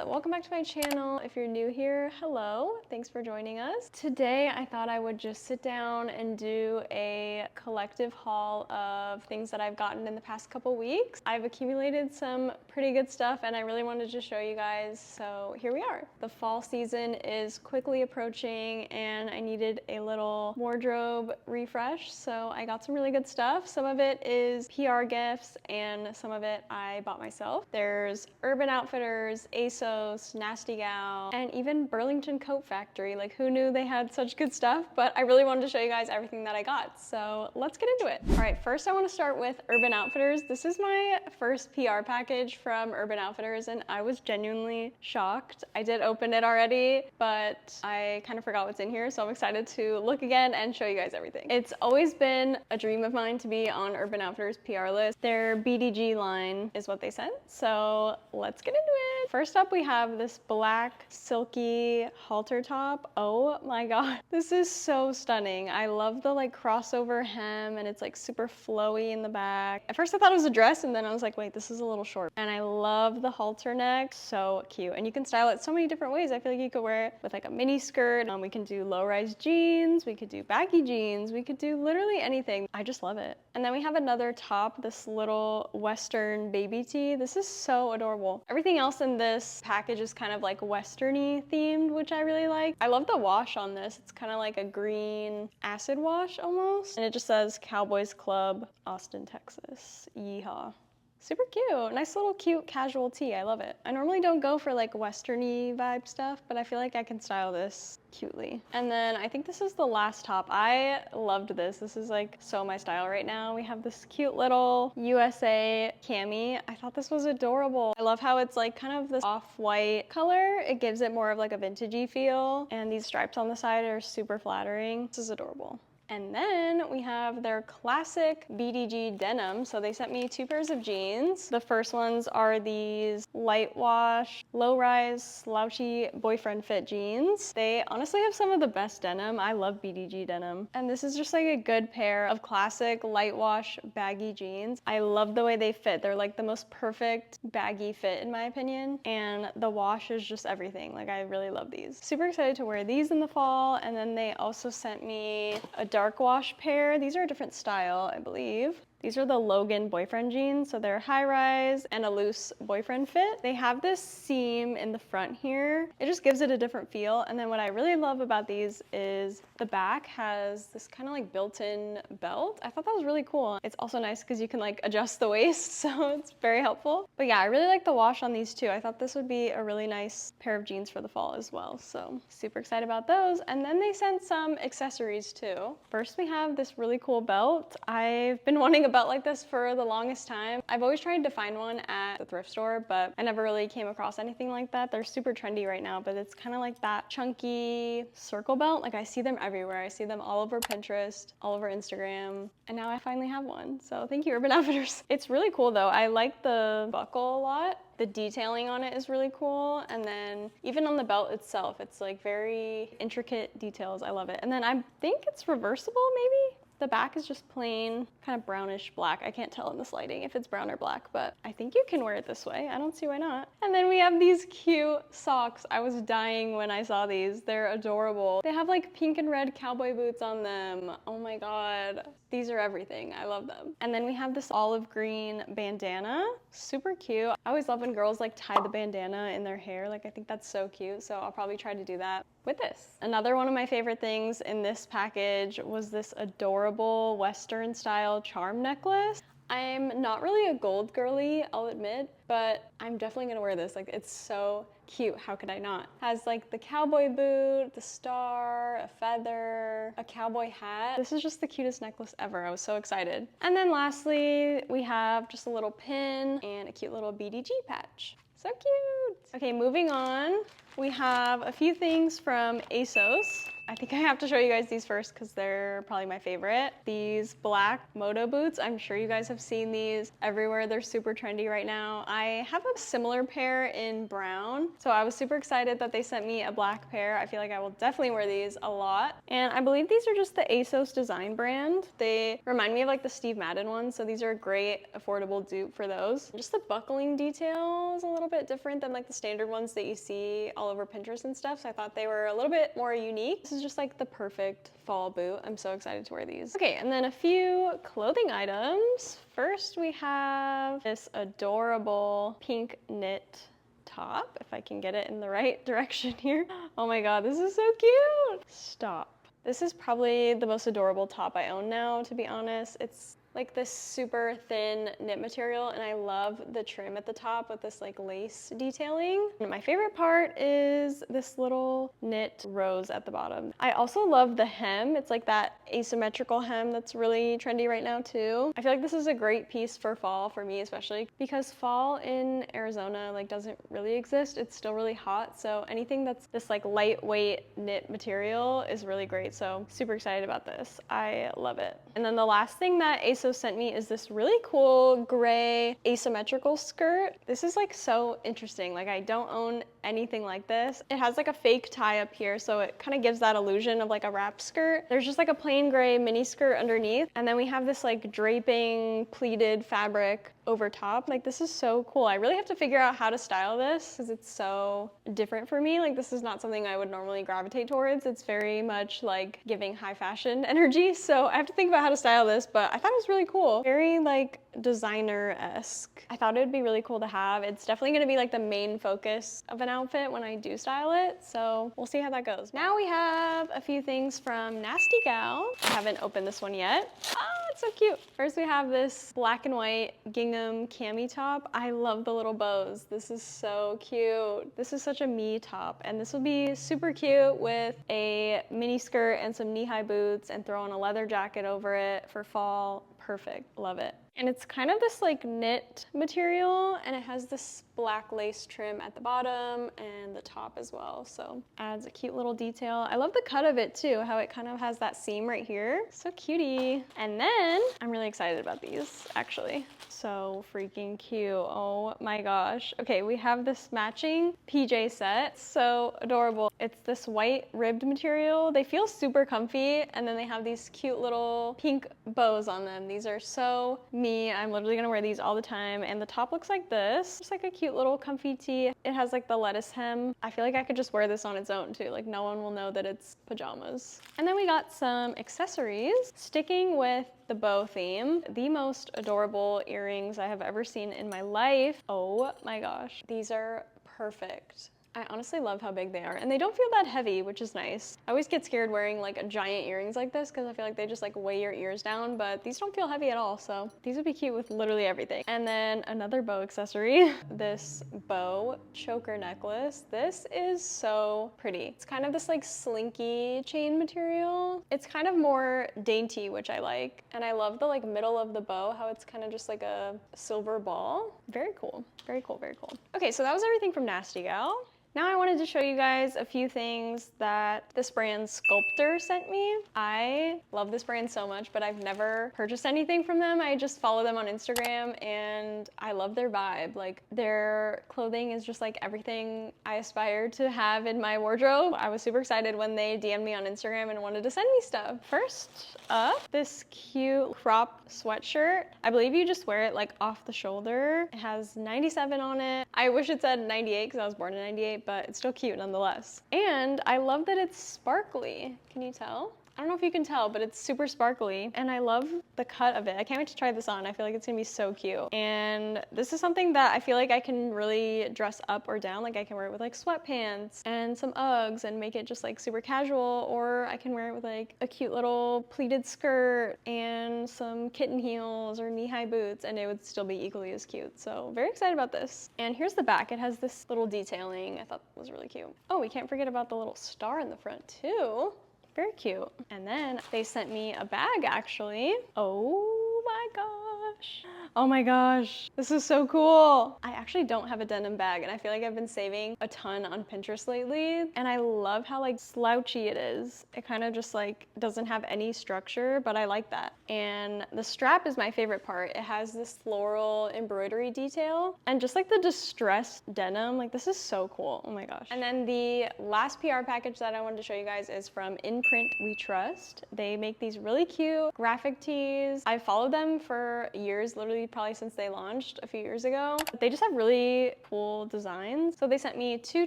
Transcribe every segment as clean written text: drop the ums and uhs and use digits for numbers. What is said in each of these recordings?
welcome back to my channel. If you're new here, hello, thanks for joining us. Today I thought I would just sit down and do a collective haul of things that I've gotten in the past couple weeks. I've accumulated some pretty good stuff and I really wanted to show you guys, so here we are. The fall season is quickly approaching and I needed a little wardrobe refresh, so I got some really good stuff. Some of it is PR gifts and some of it I bought myself. There's Urban Outfitters, ASOS, Nasty Gal, and even Burlington Coat Factory. Like, who knew they had such good stuff? But I really wanted to show you guys everything that I got, so let's get into it. All right, first I want to start with Urban Outfitters. This is my first PR package from Urban Outfitters and I was genuinely shocked. I did open it already, but I kind of forgot what's in here, so I'm excited to look again and show you guys everything. It's always been a dream of mine to be on Urban Outfitters PR list. Their BDG line is what they sent, so let's get into it. First up, we have this black silky halter top. Oh my god, this is so stunning. I love the like crossover hem and it's like super flowy in the back. At first I thought it was a dress and then I was like, wait, this is a little short. And I love the halter neck, so cute. And you can style it so many different ways. I feel like you could wear it with like a mini skirt. We can do low-rise jeans, we could do baggy jeans, we could do literally anything. I just love it. And then we have another top, this little Western baby tee. This is so adorable. Everything else in this package is kind of like Western-y themed, which I really like. I love the wash on this. It's kind of like a green acid wash almost. And it just says Cowboys Club, Austin, Texas. Yeehaw. Super cute. Nice little cute casual tee. I love it. I normally don't go for like Western-y vibe stuff, but I feel like I can style this cutely. And then I think this is the last top. I loved this. This is like so my style right now. We have this cute little USA cami. I thought this was adorable. I love how it's like kind of this off-white color. It gives it more of like a vintagey feel. And these stripes on the side are super flattering. This is adorable. And then we have their classic BDG denim. So they sent me 2 pairs of jeans. The first ones are these light wash, low rise, slouchy boyfriend fit jeans. They honestly have some of the best denim. I love BDG denim. And this is just like a good pair of classic light wash baggy jeans. I love the way they fit. They're like the most perfect baggy fit in my opinion. And the wash is just everything. Like, I really love these. Super excited to wear these in the fall. And then they also sent me a dark wash pair. These are a different style, I believe. These are the Logan boyfriend jeans, so they're high rise and a loose boyfriend fit. They have this seam in the front here. It just gives it a different feel. And then what I really love about these is the back has this kind of like built-in belt. I thought that was really cool. It's also nice because you can like adjust the waist, so it's very helpful. But yeah, I really like the wash on these too. I thought this would be a really nice pair of jeans for the fall as well. So super excited about those. And then they sent some accessories too. First we have this really cool belt. I've been wanting a belt like this for the longest time. I've always tried to find one at the thrift store, but I never really came across anything like that. They're super trendy right now, but it's kind of like that chunky circle belt. Like, I see them everywhere. I see them all over Pinterest, all over Instagram, and now I finally have one. So thank you, Urban Outfitters. It's really cool though. I like the buckle a lot. The detailing on it is really cool. And then even on the belt itself, it's like very intricate details. I love it. And then I think it's reversible maybe? The back is just plain, kind of brownish black. I can't tell in this lighting if it's brown or black, but I think you can wear it this way. I don't see why not. And then we have these cute socks. I was dying when I saw these. They're adorable. They have like pink and red cowboy boots on them. Oh my god. These are everything. I love them. And then we have this olive green bandana. Super cute. I always love when girls like tie the bandana in their hair. Like, I think that's so cute. So I'll probably try to do that with this. Another one of my favorite things in this package was this adorable Western style charm necklace. I'm not really a gold girly, I'll admit, but I'm definitely gonna wear this. Like, it's so cute, how could I not? Has like the cowboy boot, the star, a feather, a cowboy hat. This is just the cutest necklace ever. I was so excited. And then lastly, we have just a little pin and a cute little BDG patch. So cute. Okay, moving on. We have a few things from ASOS. I think I have to show you guys these first because they're probably my favorite. These black moto boots. I'm sure you guys have seen these everywhere. They're super trendy right now. I have a similar pair in brown, so I was super excited that they sent me a black pair. I feel like I will definitely wear these a lot. And I believe these are just the ASOS design brand. They remind me of like the Steve Madden ones, so these are a great affordable dupe for those. Just the buckling detail is a little bit different than like the standard ones that you see all over Pinterest and stuff, so I thought they were a little bit more unique. This is just like the perfect fall boot. I'm so excited to wear these. Okay, and then a few clothing items. First, we have this adorable pink knit top, if I can get it in the right direction here. Oh my god, this is so cute! Stop. This is probably the most adorable top I own now, to be honest. It's like this super thin knit material, and I love the trim at the top with this like lace detailing. And my favorite part is this little knit rose at the bottom. I also love the hem. It's like that asymmetrical hem that's really trendy right now too. I feel like this is a great piece for fall for me, especially because fall in Arizona like doesn't really exist. It's still really hot, so anything that's this like lightweight knit material is really great. So super excited about this. I love it. And then the last thing that ASOS sent me is this really cool gray asymmetrical skirt. This is like so interesting. Like I don't own anything like this. It has like a fake tie up here, so it kind of gives that illusion of like a wrap skirt. There's just like a plain gray mini skirt underneath, and then we have this like draping pleated fabric over top. Like this is so cool. I really have to figure out how to style this because it's so different for me. Like this is not something I would normally gravitate towards. It's very much like giving high fashion energy, so I have to think about how to style this, but I thought it was really cool. Very like designer-esque. I thought it would be really cool to have. It's definitely going to be like the main focus of an outfit when I do style it, so we'll see how that goes. Now we have a few things from Nasty Gal. I haven't opened this one yet. Oh, it's so cute. First we have this black and white gingham cami top. I love the little bows. This is so cute. This is such a me top, and this will be super cute with a mini skirt and some knee-high boots and throw on a leather jacket over it for fall. Perfect. Love it. And it's kind of this like knit material, and it has this black lace trim at the bottom and the top as well, so adds a cute little detail. I love the cut of it too, how it kind of has that seam right here. So cutie. And then I'm really excited about these actually. So freaking cute. Oh my gosh. Okay, we have this matching PJ set. So adorable. It's this white ribbed material. They feel super comfy, and then they have these cute little pink bows on them. These are so me. I'm literally gonna wear these all the time, and the top looks like this. Just like a cute little comfy tee. It has like the lettuce hem. I feel like I could just wear this on its own too. Like no one will know that it's pajamas. And then we got some accessories. Sticking with the bow theme, the most adorable earrings I have ever seen in my life. Oh my gosh, these are perfect. I honestly love how big they are, and they don't feel that heavy, which is nice. I always get scared wearing like giant earrings like this because I feel like they just like weigh your ears down, but these don't feel heavy at all, so these would be cute with literally everything. And then another bow accessory, this bow choker necklace. This is so pretty. It's kind of this like slinky chain material. It's kind of more dainty, which I like, and I love the like middle of the bow, how it's kind of just like a silver ball. Very cool, very cool, very cool. Okay, so that was everything from Nasty Gal. Now I wanted to show you guys a few things that this brand SCULPTOR sent me. I love this brand so much, but I've never purchased anything from them. I just follow them on Instagram, and I love their vibe. Like their clothing is just like everything I aspire to have in my wardrobe. I was super excited when they DM'd me on Instagram and wanted to send me stuff. First up, this cute crop sweatshirt. I believe you just wear it like off the shoulder. It has 97 on it. I wish it said 98 because I was born in 98, but it's still cute nonetheless. And I love that it's sparkly. Can you tell? I don't know if you can tell, but it's super sparkly, and I love the cut of it. I can't wait to try this on. I feel like it's gonna be so cute. And this is something that I feel like I can really dress up or down. Like I can wear it with like sweatpants and some Uggs and make it just like super casual, or I can wear it with like a cute little pleated skirt and some kitten heels or knee-high boots, and it would still be equally as cute. So very excited about this. And here's the back. It has this little detailing I thought was really cute. Oh, we can't forget about the little star in the front too. Very cute. And then they sent me a bag actually. Oh my gosh. Oh my gosh, this is so cool. I actually don't have a denim bag, and I feel like I've been saving a ton on Pinterest lately, and I love how like slouchy it is. It kind of just like doesn't have any structure, but I like that. And the strap is my favorite part. It has this floral embroidery detail, and just like the distressed denim, like this is so cool. Oh my gosh. And then the last PR package that I wanted to show you guys is from In Print We Trust. They make these really cute graphic tees. I've followed them for years, literally probably since they launched a few years ago. They just have really cool designs. So they sent me 2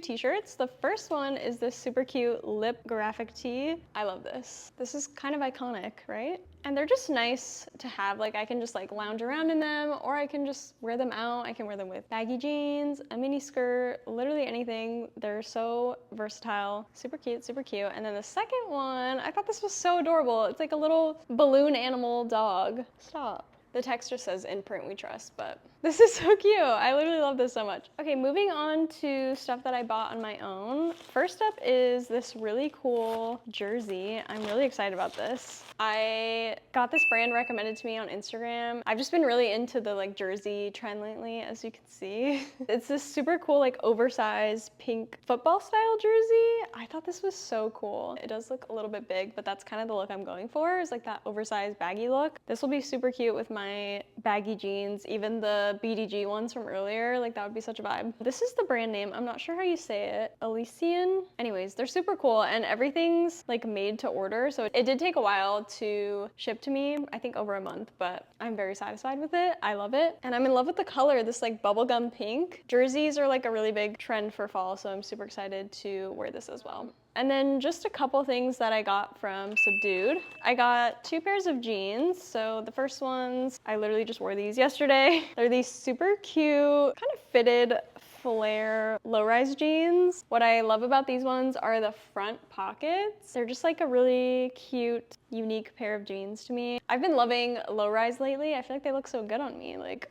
t-shirts. The first one is this super cute lip graphic tee. I love this. This is kind of iconic, right? And they're just nice to have. Like I can just like lounge around in them, or I can just wear them out. I can wear them with baggy jeans, a mini skirt, literally anything. They're so versatile, super cute, super cute. And then the second one, I thought this was so adorable. It's like a little balloon animal dog. Stop. The text just says In Print We Trust, but this is so cute. I literally love this so much. Okay, moving on to stuff that I bought on my own. First up is this really cool jersey. I'm really excited about this. I got this brand recommended to me on Instagram. I've just been really into the like jersey trend lately, as you can see. It's this super cool like oversized pink football style jersey. I thought this was so cool. It does look a little bit big, but that's kind of the look I'm going for, is like that oversized baggy look. This will be super cute with my baggy jeans, even the BDG ones from earlier, like that would be such a vibe. This is the brand name. I'm not sure how you say it. ELYSIAN? Anyways, they're super cool, and everything's like made to order. So it did take a while to ship to me, I think over a month, but I'm very satisfied with it. I love it. And I'm in love with the color, this like bubblegum pink. Jerseys are like a really big trend for fall, so I'm super excited to wear this as well. And then just a couple things that I got from Subdued. I got 2 pairs of jeans. So the first ones, I literally just wore these yesterday. They're these super cute, kind of fitted flare low-rise jeans. What I love about these ones are the front pockets. They're just like a really cute, unique pair of jeans to me. I've been loving low-rise lately. I feel like they look so good on me, like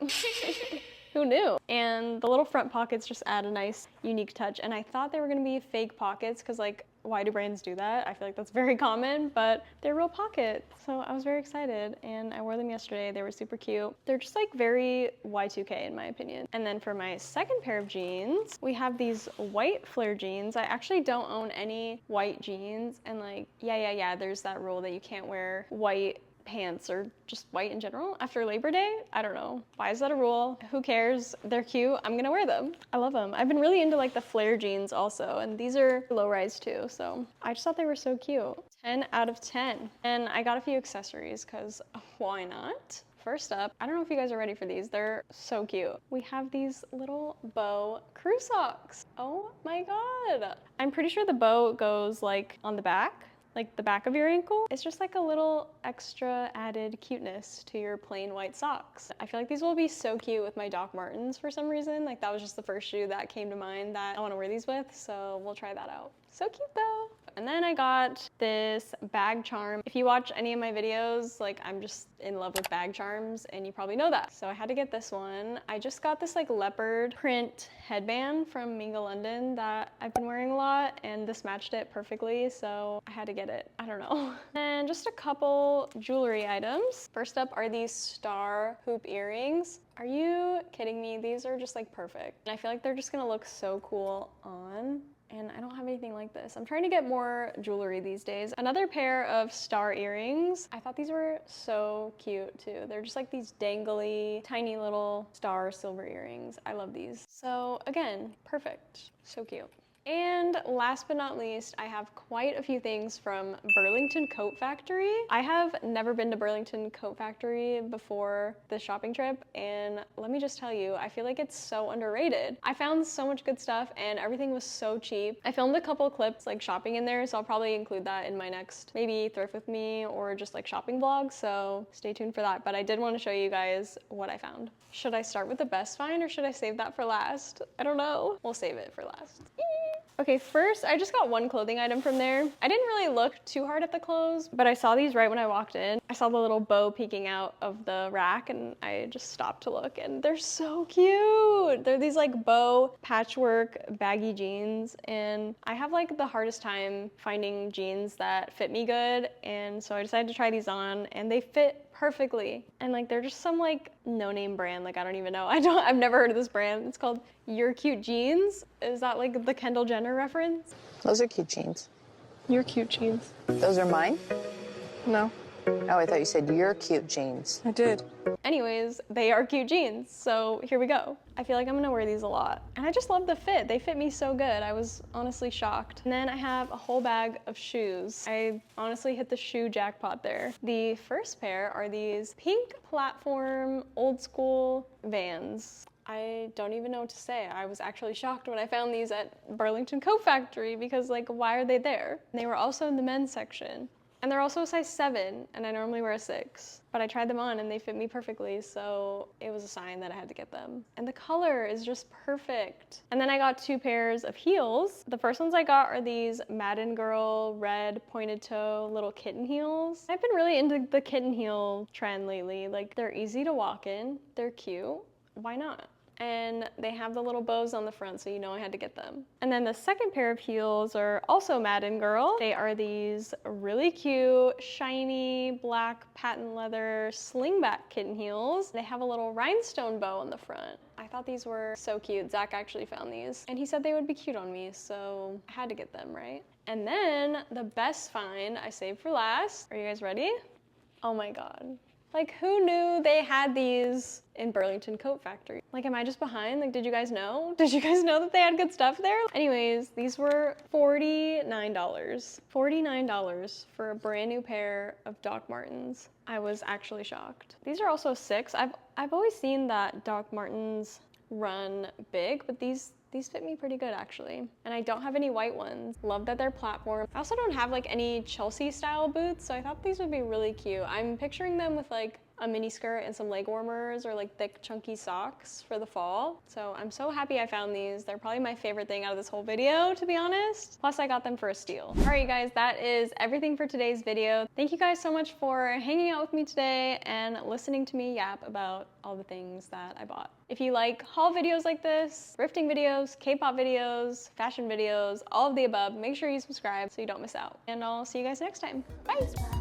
who knew? And the little front pockets just add a nice, unique touch. And I thought they were gonna be fake pockets, because like, why do brands do that? I feel like that's very common, but they're real pockets. So I was very excited, and I wore them yesterday. They were super cute. They're just like very Y2K in my opinion. And then for my second pair of jeans, we have these white flare jeans. I actually don't own any white jeans, and like, yeah, there's that rule that you can't wear white pants or just white in general after Labor Day. I don't know. Why is that a rule? Who cares? They're cute. I'm gonna wear them. I love them. I've been really into like the flare jeans also, and these are low rise too, so I just thought they were so cute. 10 out of 10. And I got a few accessories, because why not? First up, I don't know if you guys are ready for these. They're so cute. We have these little bow crew socks. Oh my god. I'm pretty sure the bow goes like on the back, like the back of your ankle. It's just like a little extra added cuteness to your plain white socks. I feel like these will be so cute with my Doc Martens for some reason. Like that was just the first shoe that came to mind that I want to wear these with, so we'll try that out. So cute though. And then I got this bag charm. If you watch any of my videos, like I'm just in love with bag charms, and you probably know that. So I had to get this one. I just got this like leopard print headband from Minga London that I've been wearing a lot, and this matched it perfectly, so I had to get it. I don't know. And just a couple jewelry items. First up are these star hoop earrings. Are you kidding me? These are just like perfect. And I feel like they're just gonna look so cool on. And I don't have anything like this. I'm trying to get more jewelry these days. Another pair of star earrings. I thought these were so cute too. They're just like these dangly, tiny little star silver earrings. I love these. So again, perfect. So cute. And last but not least, I have quite a few things from Burlington Coat Factory. I have never been to Burlington Coat Factory before this shopping trip, and let me just tell you, I feel like it's so underrated. I found so much good stuff, and everything was so cheap. I filmed a couple clips like shopping in there, so I'll probably include that in my next maybe thrift with me or just like shopping vlog, so stay tuned for that. But I did want to show you guys what I found. Should I start with the best find, or should I save that for last? I don't know. We'll save it for last. Okay, first, I just got one clothing item from there. I didn't really look too hard at the clothes, but I saw these right when I walked in. I saw the little bow peeking out of the rack, and I just stopped to look, and they're so cute. They're these like bow patchwork baggy jeans, and I have like the hardest time finding jeans that fit me good, and so I decided to try these on, and they fit perfectly. And like they're just some like no-name brand, like I don't even know. I've never heard of this brand. It's called You're Cute Jeans. Is that like the Kendall Jenner reference? Those are cute jeans. You're cute jeans. Those are mine? No, Oh, I thought you said your cute jeans. I did. Anyways, they are cute jeans, so here we go. I feel like I'm gonna wear these a lot. And I just love the fit. They fit me so good. I was honestly shocked. And then I have a whole bag of shoes. I honestly hit the shoe jackpot there. The first pair are these pink platform, old school Vans. I don't even know what to say. I was actually shocked when I found these at Burlington Coat Factory because like, why are they there? And they were also in the men's section. And they're also a size 7, and I normally wear a 6. But I tried them on and they fit me perfectly, so it was a sign that I had to get them. And the color is just perfect. And then I got 2 pairs of heels. The first ones I got are these Madden Girl red pointed toe little kitten heels. I've been really into the kitten heel trend lately. Like, they're easy to walk in, they're cute. Why not? And they have the little bows on the front, so you know I had to get them. And then the second pair of heels are also Madden Girl. They are these really cute, shiny, black patent leather slingback kitten heels. They have a little rhinestone bow on the front. I thought these were so cute. Zach actually found these, and he said they would be cute on me, so I had to get them, right? And then the best find I saved for last. Are you guys ready? Oh my God. Like, who knew they had these in Burlington Coat Factory? Like, am I just behind? Like, did you guys know? Did you guys know that they had good stuff there? Anyways, these were $49. $49 for a brand new pair of Doc Martens. I was actually shocked. These are also 6. I've always seen that Doc Martens run big, but these fit me pretty good actually. And I don't have any white ones. Love that they're platform. I also don't have like any Chelsea style boots, so I thought these would be really cute. I'm picturing them with like a mini skirt and some leg warmers or like thick chunky socks for the fall. So I'm so happy I found these. They're probably my favorite thing out of this whole video, to be honest. Plus I got them for a steal. All right, you guys, that is everything for today's video. Thank you guys so much for hanging out with me today and listening to me yap about all the things that I bought. If you like haul videos like this, thrifting videos, K-pop videos, fashion videos, all of the above, make sure you subscribe so you don't miss out. And I'll see you guys next time. Bye.